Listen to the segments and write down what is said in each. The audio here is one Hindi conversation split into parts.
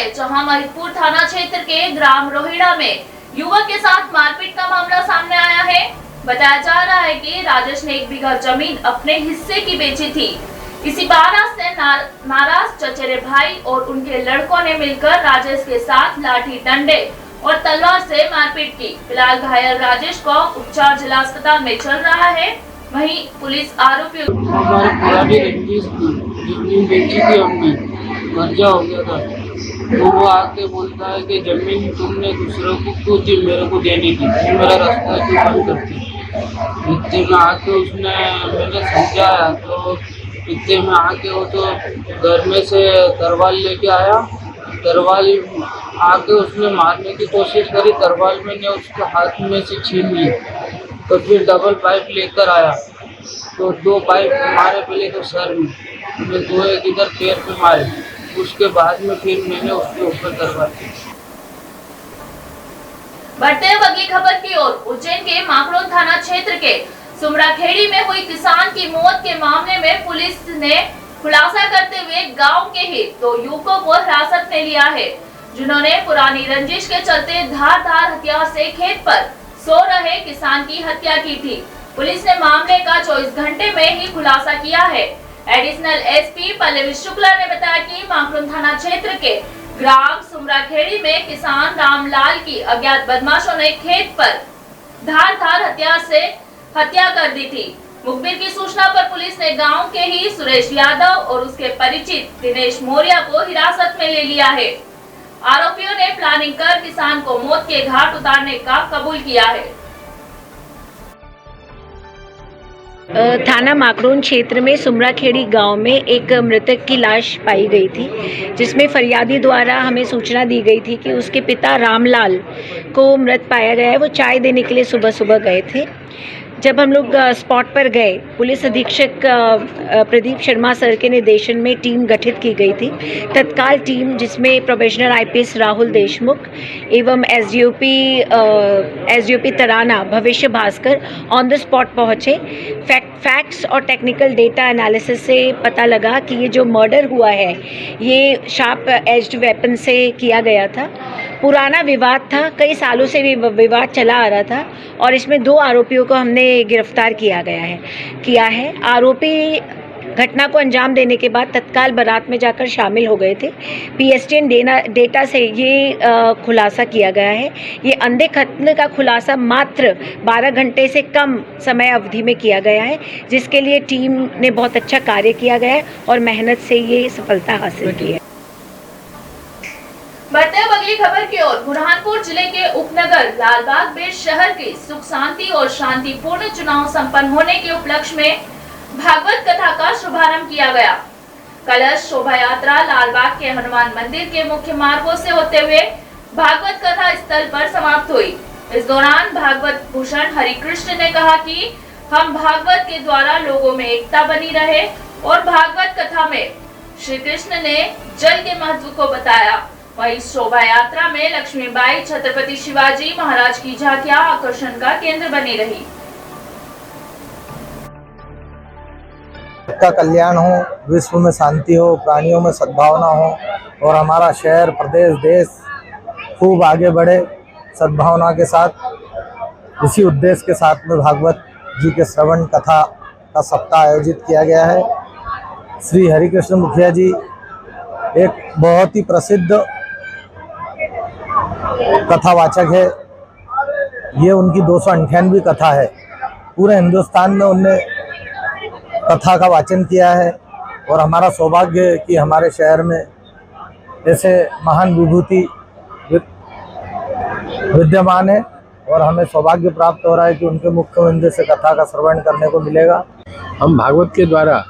है, जहां महिदपुर थाना क्षेत्र के ग्राम रोहिड़ा में युवक के साथ मारपीट का मामला सामने आया है। बताया जा रहा है कि राजेश ने 1 बीघा जमीन अपने हिस्से की बेची थी। इसी बात से नाराज चचेरे भाई और उनके लड़कों ने मिलकर राजेश के साथ लाठी डंडे और तलवार से मारपीट की। फिलहाल घायल राजेश को उपचार जिला अस्पताल में चल रहा है। वहीं पुलिस आरोपी हमारी पुरानी रंजिश जमीन बेची थी, हमने कर्जा हो गया था। तो वो आके बोलता है कि जमीन तुमने दूसरों को क्यों दी, मेरे को देनी थी, तुम मेरा रास्ता क्यों बंद करती। इतने में आके उसने मैंने समझाया, तो इतने में आके वो तो घर में से तरवाल लेके आया। तरवाल आके उसने मारने की कोशिश करी, तरवाल मैंने उसके हाथ में से छीन ली। तो फिर डबल पाइप लेकर आया, तो 2 पाइप मारे, पहले तो सर में, फिर 2 एक इधर पैर पे मारे। उसके बाद में फिर मैंने उसके ऊपर करवा दी। बढ़ते हुए अगली खबर की ओर, उज्जैन के माकड़ोन थाना क्षेत्र के सुमराखेड़ी में हुई किसान की मौत के मामले में पुलिस ने खुलासा करते हुए गांव के ही 2 युवकों को हिरासत में लिया है, जिन्होंने पुरानी रंजिश के चलते धारदार हथियार से खेत पर सो रहे किसान की हत्या की थी। पुलिस ने मामले का 24 घंटे में ही खुलासा किया है। एडिशनल एसपी पल्लवी शुक्ला ने बताया कि माकड़ोन थाना क्षेत्र के ग्राम सुमराखेड़ी में किसान रामलाल की अज्ञात बदमाशों ने खेत पर धारदार हथियार से हत्या कर दी थी। मुखबिर की सूचना पर पुलिस ने गांव के ही सुरेश यादव और उसके परिचित दिनेश मौर्य को हिरासत में ले लिया है। आरोपियों ने प्लानिंग कर किसान को मौत के घाट उतारने का कबूल किया है। थाना माकड़ोन क्षेत्र में सुमराखेड़ी गांव में एक मृतक की लाश पाई गई थी, जिसमें फरियादी द्वारा हमें सूचना दी गई थी कि उसके पिता रामलाल को मृत पाया गया है। वो चाय देने के लिए सुबह सुबह गए थे। जब हम लोग स्पॉट पर गए, पुलिस अधीक्षक प्रदीप शर्मा सर के निर्देशन में टीम गठित की गई थी। तत्काल टीम, जिसमें प्रोबेशनर आईपीएस राहुल देशमुख एवं एसडीओपी तराना भविष्य भास्कर ऑन द स्पॉट पहुंचे। फैक्ट्स और टेक्निकल डेटा एनालिसिस से पता लगा कि ये जो मर्डर हुआ है, ये शार्प एज्ड वेपन से किया गया था। पुराना विवाद था, कई सालों से विवाद चला आ रहा था और इसमें 2 आरोपियों को हमने गिरफ्तार किया है। आरोपी घटना को अंजाम देने के बाद तत्काल बारात में जाकर शामिल हो गए थे। पीएसटीएन डेटा से ये खुलासा किया गया है। ये अंधे कत्ल का खुलासा मात्र 12 घंटे से कम समय अवधि में किया गया है, जिसके लिए टीम ने बहुत अच्छा कार्य किया गया है और मेहनत से ये सफलता हासिल की है। बढ़ते हुए अगली खबर की ओर, बुरहानपुर जिले के उपनगर लालबाग में शहर की सुख शांति और शांतिपूर्ण चुनाव संपन्न होने के उपलक्ष्य में भागवत कथा का शुभारंभ किया गया। कलश शोभा यात्रा लालबाग के हनुमान मंदिर के मुख्य मार्गों से होते हुए भागवत कथा स्थल पर समाप्त हुई। इस दौरान भागवत भूषण हरिकृष्ण ने कहा कि हम भागवत के द्वारा लोगों में एकता बनी रहे और भागवत कथा में श्री कृष्ण ने जल के महत्व को बताया। वहीं शोभा यात्रा में लक्ष्मीबाई, छत्रपति शिवाजी महाराज की झांकियां आकर्षण का केंद्र बनी रही। का कल्याण हो, विश्व में शांति हो, प्राणियों में सद्भावना हो और हमारा शहर, प्रदेश, देश खूब आगे बढ़े सद्भावना के साथ। इसी उद्देश्य के साथ में भागवत जी के श्रवण कथा का सप्ताह आयोजित किया गया है। श्री हरिकृष्ण मुखिया जी एक बहुत ही प्रसिद्ध कथावाचक है। ये उनकी 298वीं कथा है। पूरे हिंदुस्तान में उनने कथा का वाचन किया है और हमारा सौभाग्य है कि हमारे शहर में ऐसे महान विभूति विद्यमान है और हमें सौभाग्य प्राप्त हो रहा है कि उनके मुख्य मंदिर से कथा का श्रवण करने को मिलेगा। हम भागवत के द्वारा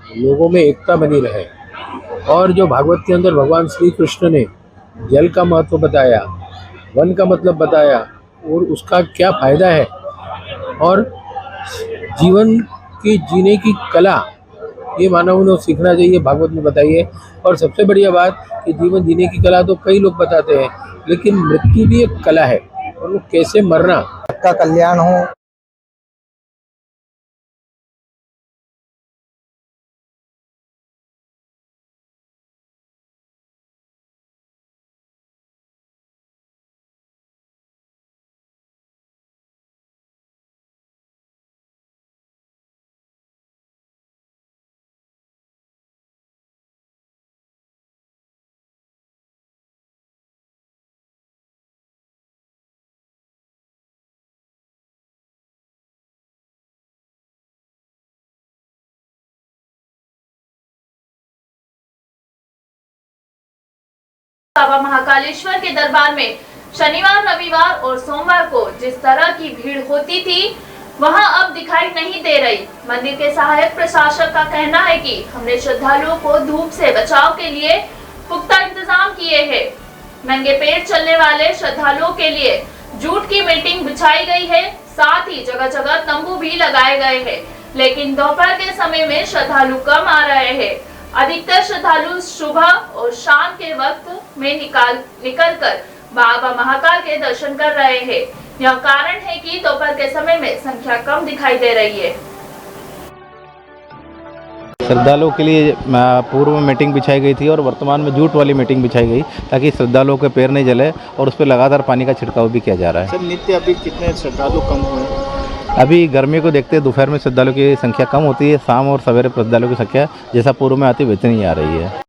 लोगों में एकता बनी रहे और जो भागवत के अंदर भगवान श्री कृष्ण ने जल का महत्व बताया, वन का मतलब बताया और उसका क्या फायदा है और जीवन की जीने की कला, ये मानव को सीखना चाहिए, भागवत में बताई है। और सबसे बढ़िया बात कि जीवन जीने की कला तो कई लोग बताते हैं, लेकिन मृत्यु भी एक कला है और वो कैसे मरना। का कल्याण हो, बाबा महाकालेश्वर के दरबार में शनिवार, रविवार और सोमवार को जिस तरह की भीड़ होती थी वहां अब दिखाई नहीं दे रही। मंदिर के सहायक प्रशासक का कहना है कि हमने श्रद्धालुओं को धूप से बचाव के लिए पुख्ता इंतजाम किए हैं। नंगे पैर चलने वाले श्रद्धालुओं के लिए जूट की मीटिंग बिछाई गई है, साथ ही जगह जगह तंबू भी लगाए गए हैं। लेकिन दोपहर के समय में श्रद्धालु कम आ रहे हैं। अधिकतर श्रद्धालु सुबह और शाम के वक्त में निकलकर बाबा महाकाल के दर्शन कर रहे हैं। यह कारण है कि दोपहर के समय में संख्या कम दिखाई दे रही है। श्रद्धालुओं के लिए पूर्व में मीटिंग बिछाई गई थी और वर्तमान में जूट वाली मीटिंग बिछाई गई ताकि श्रद्धालुओं के पैर नहीं जले और उस पर लगातार पानी का छिड़काव भी किया जा रहा है। सर, नित्य अभी कितने श्रद्धालु कम हुए? अभी गर्मी को देखते दोपहर में श्रद्धालुओं की संख्या कम होती है, शाम और सवेरे श्रद्धालुओं की संख्या जैसा पूर्व में आती वैसे नहीं आ रही है।